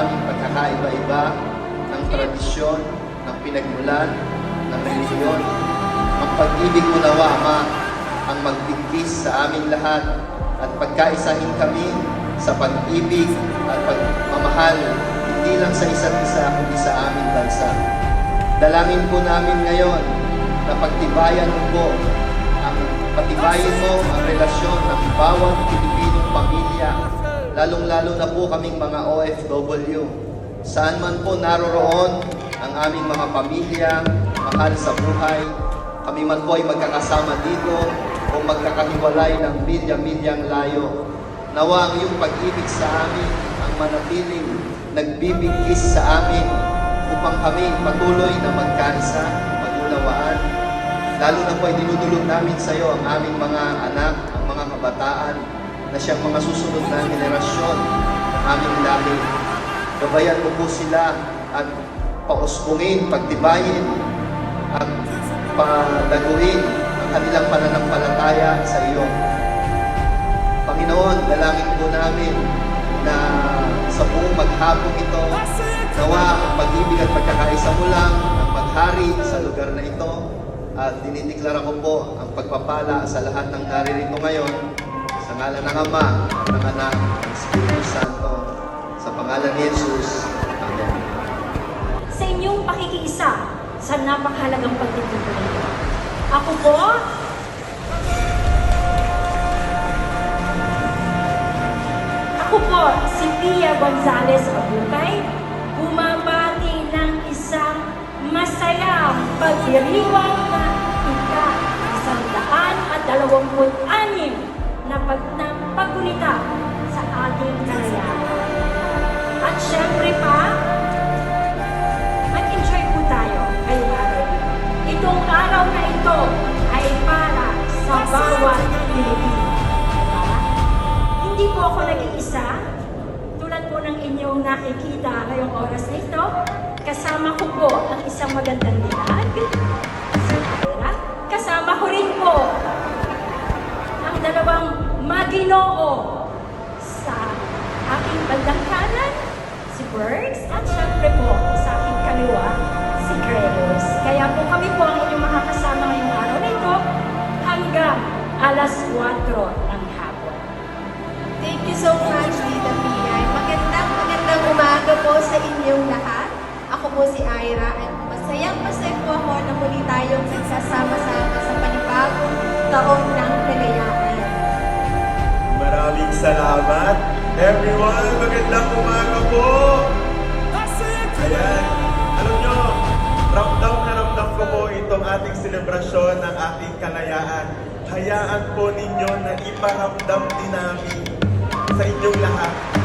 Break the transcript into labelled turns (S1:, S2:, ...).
S1: aming pagkakaiba-iba ng tradisyon, ng pinagmulan, ng relihiyon. Ang pag-ibig mo nawa, Ama, ang magbigkis sa aming lahat at pagkaisahin kami sa pag-ibig at pagmamahal, hindi lang sa isa't isa, kundi sa aming bansa. Dalangin po namin ngayon na pagtibayan mo po patibayin mo ang relasyon ng bawat Pilipinong pamilya, lalong-lalo na po kaming mga OFW. Saan man po naroroon ang aming mga pamilya, mahal sa buhay, kami man po ay magkakasama dito o magkakahiwalay ng milya-milyang layo. Nawa ang iyong pag-ibig sa amin ang manatiling nagbibigkis sa amin upang kami patuloy na magkaisa, magunawaan. Lalo na po ay dinudulog namin sa iyo ang aming mga anak, ang mga kabataan na siyang mga susunod na henerasyon ng aming lahi. Gabayan mo po sila at pausbungin, pagtibayin at palaguin ang kanilang pananampalataya sa iyo. Panginoon, dalangin po namin na sa buong maghapong ito, nawa ang pag-ibig at pagkakaisa mo lang ang maghari sa lugar na ito. At dinideklara ko po ang pagpapala sa lahat ng naririto ngayon sa ngalan ng Ama, ng Anak, ng Espiritu Santo, sa pangalan ni Jesus. Amen.
S2: Sa inyong pakikiisa sa napakahalagang pagtitipon nito. Ako po, si Pia Gonzalez Abukay, bumabati ng isang masayang pagdiriwang na ika-126 na paggunita sa ating kalayaan. At syempre pa, mag-enjoy po tayo ngayong araw. Itong araw na ito ay para sa bawat Pilipino. Hindi po ako nag-iisa, tulad po ng inyong nakikita ngayong oras na ito. Kasama ko po ang isang magandang dilag, si Ira. Kasama ko rin po ang dalawang maginoo sa aking bandang kanan, si Bergs, at syempre po sa aking kaliwa, si Gregos. Kaya po kami po ang inyong makakasama ngayong araw na ito hanggang alas 4 ng hapon.
S3: Thank you so much, Tita Pia. Magandang umaga po sa inyong lahat. Ako po si Ira at masaya po ako na muli tayong nagsasama-sama sa panibagong taon ng kalayaan.
S4: Maraming salamat. Everyone, magandang umaga po. Ayan, alam nyo, ramdam na ramdam ko po itong ating selebrasyon ng ating kalayaan. Hayaan po ninyo na iparamdam din namin sa inyong lahat